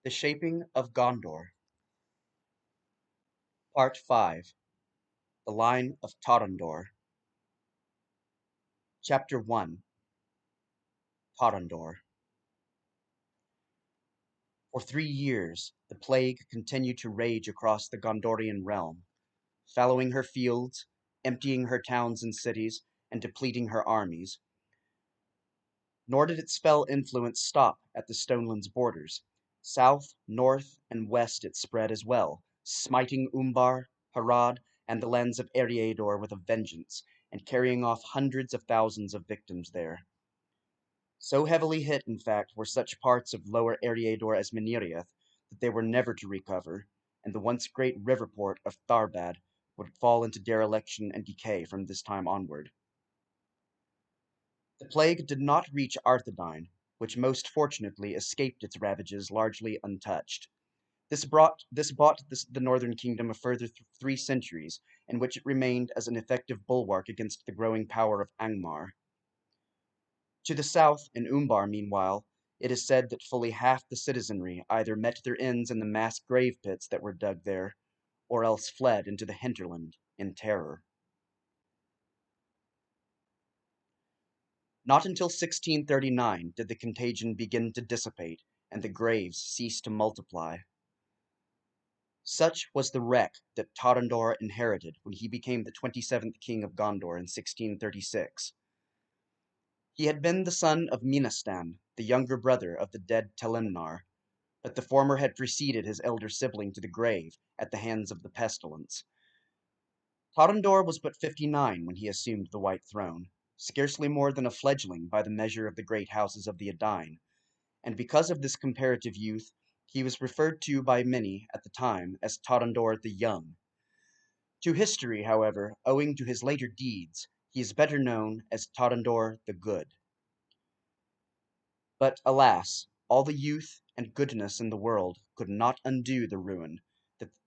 The Shaping of Gondor, Part 5, The Line of Tarondor, Chapter 1, Tarondor. For 3 years, the plague continued to rage across the Gondorian realm, fallowing her fields, emptying her towns and cities, and depleting her armies. Nor did its fell influence stop at the Stonelands borders. South, north, and west it spread as well, smiting Umbar, Harad, and the lands of Eriador with a vengeance, and carrying off hundreds of thousands of victims there. So heavily hit, in fact, were such parts of Lower Eriador as Miniriath that they were never to recover, and the once great river port of Tharbad would fall into dereliction and decay from this time onward. The plague did not reach Arthedain, which most fortunately escaped its ravages largely untouched. This bought the northern kingdom a further 3 centuries, in which it remained as an effective bulwark against the growing power of Angmar. To the south, in Umbar, meanwhile, it is said that fully half the citizenry either met their ends in the mass grave pits that were dug there, or else fled into the hinterland in terror. Not until 1639 did the contagion begin to dissipate and the graves cease to multiply. Such was the wreck that Tarondor inherited when he became the 27th king of Gondor in 1636. He had been the son of Minastan, the younger brother of the dead Telemnar, but the former had preceded his elder sibling to the grave at the hands of the pestilence. Tarondor was but 59 when he assumed the White Throne, scarcely more than a fledgling by the measure of the great houses of the Edain, and because of this comparative youth, he was referred to by many at the time as Tarondor the Young. To history, however, owing to his later deeds, he is better known as Tarondor the Good. But alas, all the youth and goodness in the world could not undo the ruin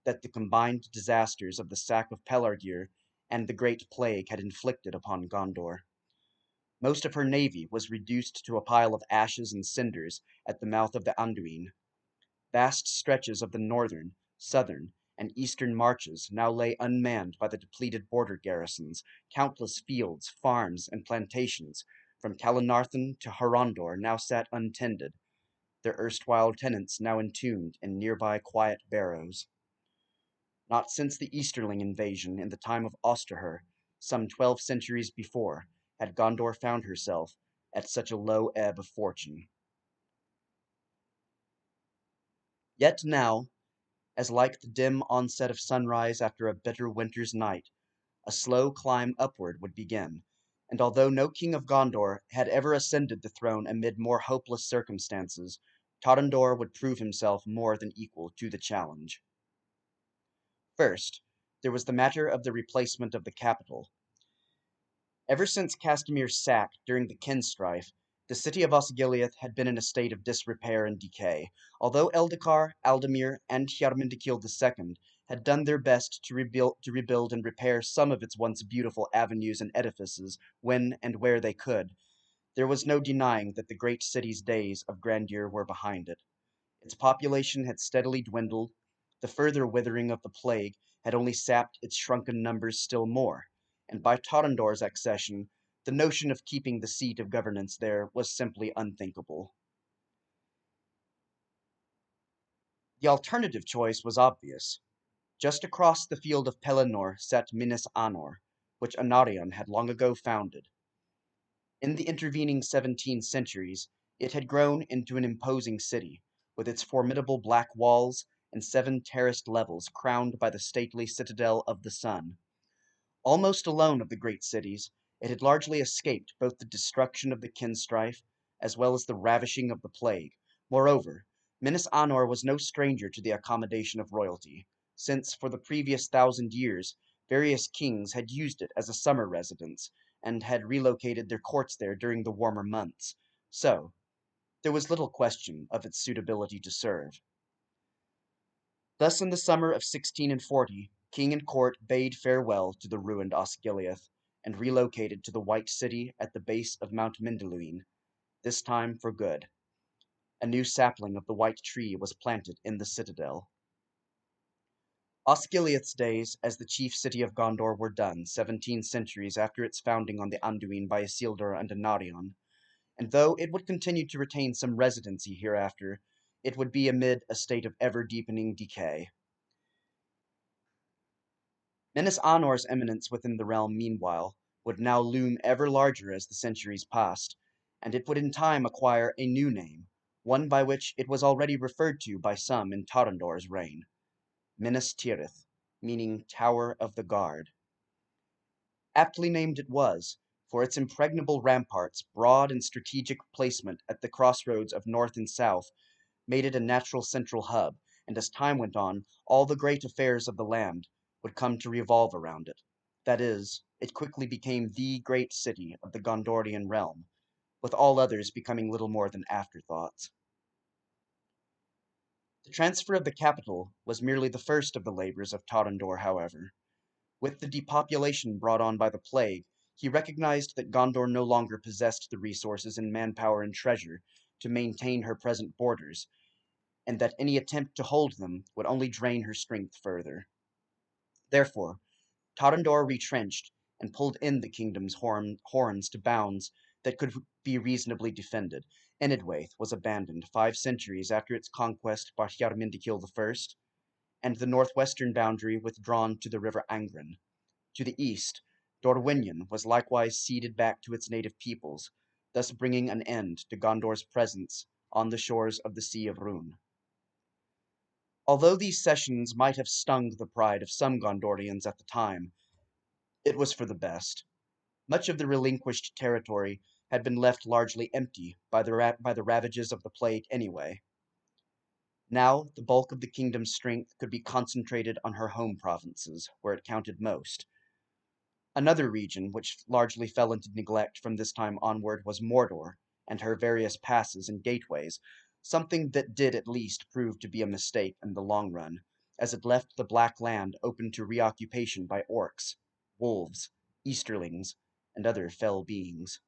that the combined disasters of the sack of Pelargir and the Great Plague had inflicted upon Gondor. Most of her navy was reduced to a pile of ashes and cinders at the mouth of the Anduin. Vast stretches of the northern, southern, and eastern marches now lay unmanned by the depleted border garrisons. Countless fields, farms, and plantations, from Calenarthon to Harondor, now sat untended, their erstwhile tenants now entombed in nearby quiet barrows. Not since the Easterling invasion in the time of Osterher, some 12 centuries before, had Gondor found herself at such a low ebb of fortune. Yet now, as like the dim onset of sunrise after a bitter winter's night, a slow climb upward would begin, and although no king of Gondor had ever ascended the throne amid more hopeless circumstances, Tarondor would prove himself more than equal to the challenge. First, there was the matter of the replacement of the capital. Ever since Castemir's sack during the Kinstrife, the city of Osgiliath had been in a state of disrepair and decay, although Eldikar, Aldemir, and Hjarmundekil II had done their best to rebuild and repair some of its once beautiful avenues and edifices when and where they could. There was no denying that the great city's days of grandeur were behind it. Its population had steadily dwindled, the further withering of the plague had only sapped its shrunken numbers still more, and by Tarondor's accession, the notion of keeping the seat of governance there was simply unthinkable. The alternative choice was obvious. Just across the field of Pelennor sat Minas Anor, which Anarion had long ago founded. In the intervening 17 centuries, it had grown into an imposing city, with its formidable black walls and 7 terraced levels crowned by the stately citadel of the sun. Almost alone of the great cities, it had largely escaped both the destruction of the Kinstrife as well as the ravishing of the plague. Moreover, Minas Anor was no stranger to the accommodation of royalty, since for the previous 1,000 years various kings had used it as a summer residence, and had relocated their courts there during the warmer months. So, there was little question of its suitability to serve. Thus in the summer of 1640, king and court bade farewell to the ruined Osgiliath, and relocated to the White City at the base of Mount Mindaluin, this time for good. A new sapling of the white tree was planted in the citadel. Osgiliath's days as the chief city of Gondor were done 17 centuries after its founding on the Anduin by Isildur and Anarion, and though it would continue to retain some residency hereafter, it would be amid a state of ever-deepening decay. Minas Anor's eminence within the realm, meanwhile, would now loom ever larger as the centuries passed, and it would in time acquire a new name, one by which it was already referred to by some in Tarondor's reign, Minas Tirith, meaning Tower of the Guard. Aptly named it was, for its impregnable ramparts, broad and strategic placement at the crossroads of north and south made it a natural central hub, and as time went on, all the great affairs of the land would come to revolve around it. That is, it quickly became the great city of the Gondorian realm, with all others becoming little more than afterthoughts. The transfer of the capital was merely the first of the labors of Tarondor, however. With the depopulation brought on by the plague, he recognized that Gondor no longer possessed the resources in manpower and treasure to maintain her present borders, and that any attempt to hold them would only drain her strength further. Therefore, Tarondor retrenched and pulled in the kingdom's horns to bounds that could be reasonably defended. Enidwaith was abandoned 5 centuries after its conquest by Hjarmindikil I, and the northwestern boundary withdrawn to the river Angren. To the east, Dorwinion was likewise ceded back to its native peoples, thus bringing an end to Gondor's presence on the shores of the Sea of Rhun. Although these cessions might have stung the pride of some Gondorians at the time, it was for the best. Much of the relinquished territory had been left largely empty by the ravages of the plague anyway. Now the bulk of the kingdom's strength could be concentrated on her home provinces, where it counted most. Another region which largely fell into neglect from this time onward was Mordor, and her various passes and gateways, something that did at least prove to be a mistake in the long run, as it left the Black Land open to reoccupation by orcs, wolves, easterlings, and other fell beings.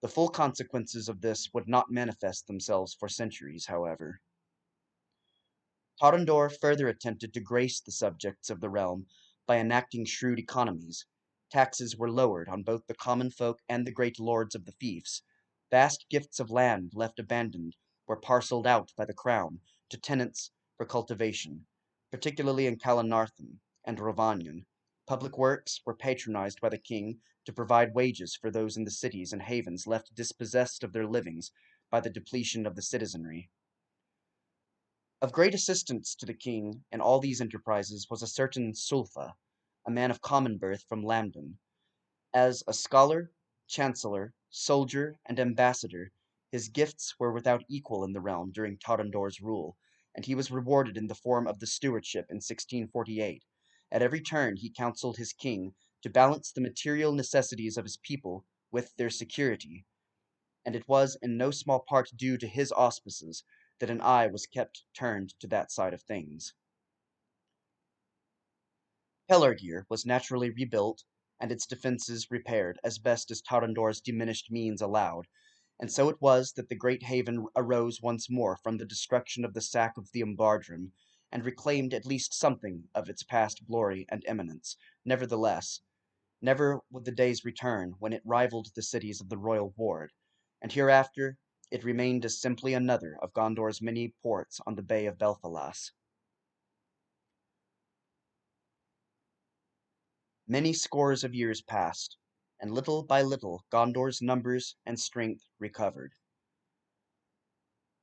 The full consequences of this would not manifest themselves for centuries, however. Tarondor further attempted to grace the subjects of the realm by enacting shrewd economies. Taxes were lowered on both the common folk and the great lords of the fiefs. Vast gifts of land left abandoned were parcelled out by the crown to tenants for cultivation, particularly in Calanarthon and Rovanion. Public works were patronized by the king to provide wages for those in the cities and havens left dispossessed of their livings by the depletion of the citizenry. Of great assistance to the king in all these enterprises was a certain Sulfa, a man of common birth from Lambton. As a scholar, chancellor, soldier, and ambassador, his gifts were without equal in the realm during Tarondor's rule, and he was rewarded in the form of the stewardship in 1648. At every turn he counseled his king to balance the material necessities of his people with their security, and it was in no small part due to his auspices that an eye was kept turned to that side of things. Pelargir was naturally rebuilt, and its defences repaired as best as Tarondor's diminished means allowed, and so it was that the great haven arose once more from the destruction of the sack of the Umbardrum, and reclaimed at least something of its past glory and eminence. Nevertheless, never would the days return when it rivaled the cities of the royal ward, and hereafter it remained as simply another of Gondor's many ports on the Bay of Belfalas. Many scores of years passed, and little by little Gondor's numbers and strength recovered.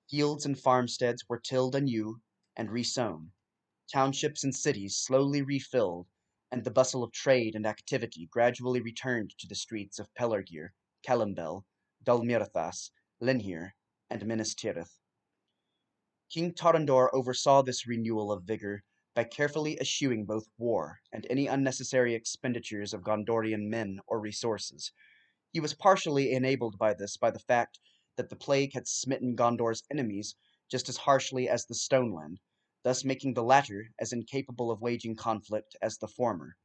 Fields and farmsteads were tilled anew and resown, townships and cities slowly refilled, and the bustle of trade and activity gradually returned to the streets of Pelargir, Calimbel, Dulmirthas, Linhir, and Minas Tirith. King Tarondor oversaw this renewal of vigor by carefully eschewing both war and any unnecessary expenditures of Gondorian men or resources. He was partially enabled by this by the fact that the plague had smitten Gondor's enemies just as harshly as the Stoneland, thus making the latter as incapable of waging conflict as the former,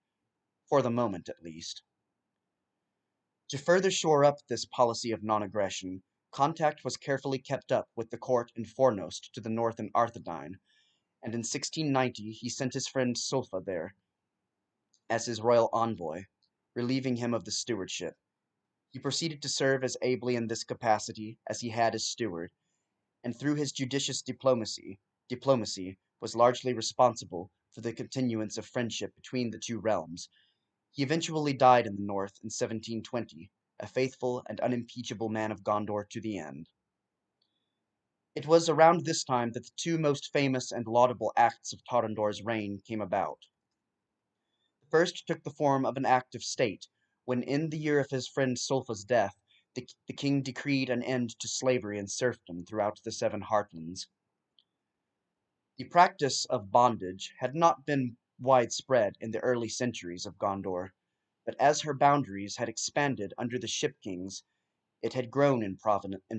for the moment at least. To further shore up this policy of non-aggression, Contact was carefully kept up with the court in Fornost to the north in Arthedain, and in 1690 he sent his friend Sulfa there as his royal envoy, relieving him of the stewardship. He proceeded to serve as ably in this capacity as he had as steward, and through his judicious diplomacy was largely responsible for the continuance of friendship between the two realms. He eventually died in the north in 1720, a faithful and unimpeachable man of Gondor to the end. It was around this time that the two most famous and laudable acts of Tarondor's reign came about. The first took the form of an act of state, when in the year of his friend Sulfa's death, the king decreed an end to slavery and serfdom throughout the seven heartlands. The practice of bondage had not been widespread in the early centuries of Gondor, but as her boundaries had expanded under the ship kings, it had grown in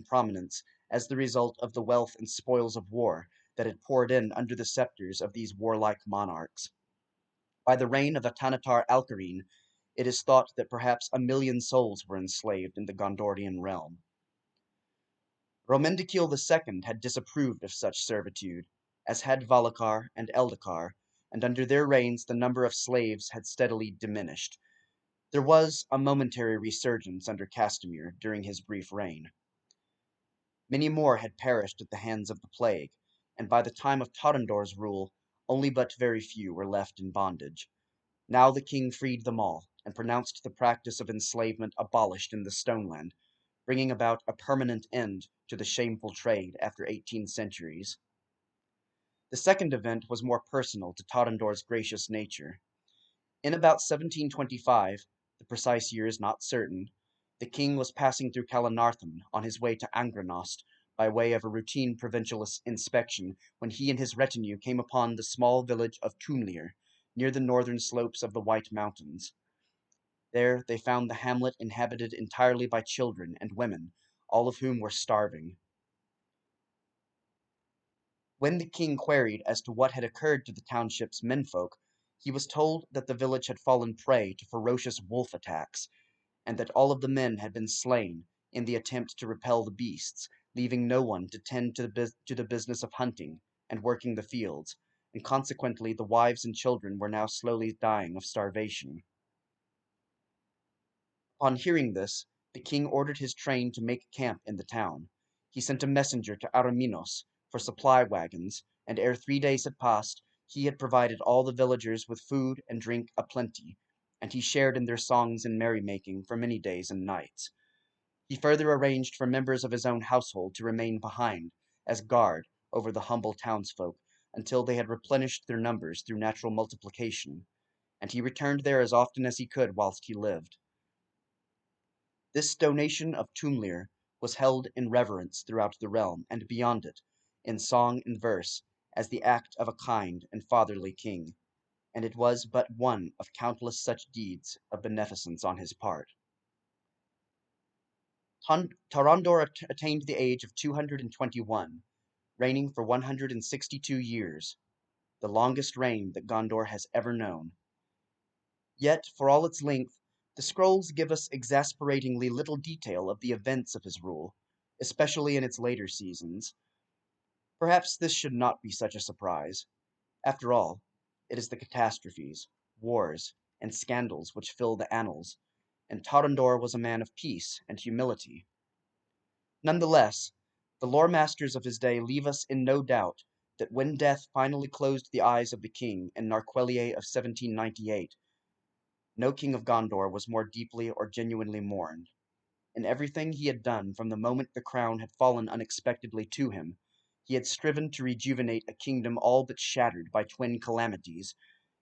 prominence as the result of the wealth and spoils of war that had poured in under the scepters of these warlike monarchs. By the reign of Atanatar Alcarine, it is thought that perhaps 1,000,000 souls were enslaved in the Gondorian realm. Romendikil II had disapproved of such servitude, as had Valacar and Eldakar, and under their reigns the number of slaves had steadily diminished. There was a momentary resurgence under Castamir during his brief reign. Many more had perished at the hands of the plague, and by the time of Tarondor's rule, only but very few were left in bondage. Now the king freed them all, and pronounced the practice of enslavement abolished in the Stoneland, bringing about a permanent end to the shameful trade after 18 centuries. The second event was more personal to Tarondor's gracious nature. In about 1725, the precise year is not certain, the king was passing through Calanarthon on his way to Angranost by way of a routine provincial inspection when he and his retinue came upon the small village of Tumlir, near the northern slopes of the White Mountains. There they found the hamlet inhabited entirely by children and women, all of whom were starving. When the king queried as to what had occurred to the township's menfolk, he was told that the village had fallen prey to ferocious wolf attacks, and that all of the men had been slain in the attempt to repel the beasts, leaving no one to tend to the business of hunting and working the fields, and consequently the wives and children were now slowly dying of starvation. Upon hearing this, the king ordered his train to make camp in the town. He sent a messenger to Araminos for supply wagons, and ere 3 days had passed, he had provided all the villagers with food and drink aplenty, and he shared in their songs and merrymaking for many days and nights. He further arranged for members of his own household to remain behind, as guard over the humble townsfolk, until they had replenished their numbers through natural multiplication, and he returned there as often as he could whilst he lived. This donation of Tumlir was held in reverence throughout the realm, and beyond it, in song and verse, as the act of a kind and fatherly king, and it was but one of countless such deeds of beneficence on his part. Tarondor attained the age of 221, reigning for 162 years, the longest reign that Gondor has ever known. Yet, for all its length, the scrolls give us exasperatingly little detail of the events of his rule, especially in its later seasons. Perhaps this should not be such a surprise. After all, it is the catastrophes, wars, and scandals which fill the annals, and Tarondor was a man of peace and humility. Nonetheless, the lore masters of his day leave us in no doubt that when death finally closed the eyes of the king in Narquelier of 1798, no king of Gondor was more deeply or genuinely mourned. In everything he had done from the moment the crown had fallen unexpectedly to him, he had striven to rejuvenate a kingdom all but shattered by twin calamities,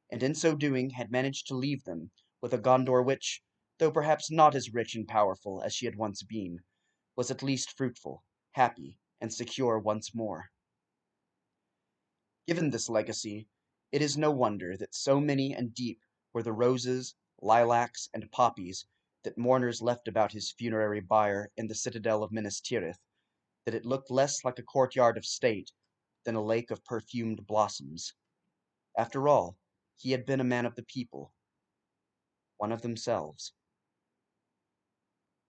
and in so doing had managed to leave them with a Gondor which, though perhaps not as rich and powerful as she had once been, was at least fruitful, happy, and secure once more. Given this legacy, it is no wonder that so many and deep were the roses, lilacs, and poppies that mourners left about his funerary bier in the citadel of Minas Tirith, that it looked less like a courtyard of state than a lake of perfumed blossoms. After all, he had been a man of the people, one of themselves.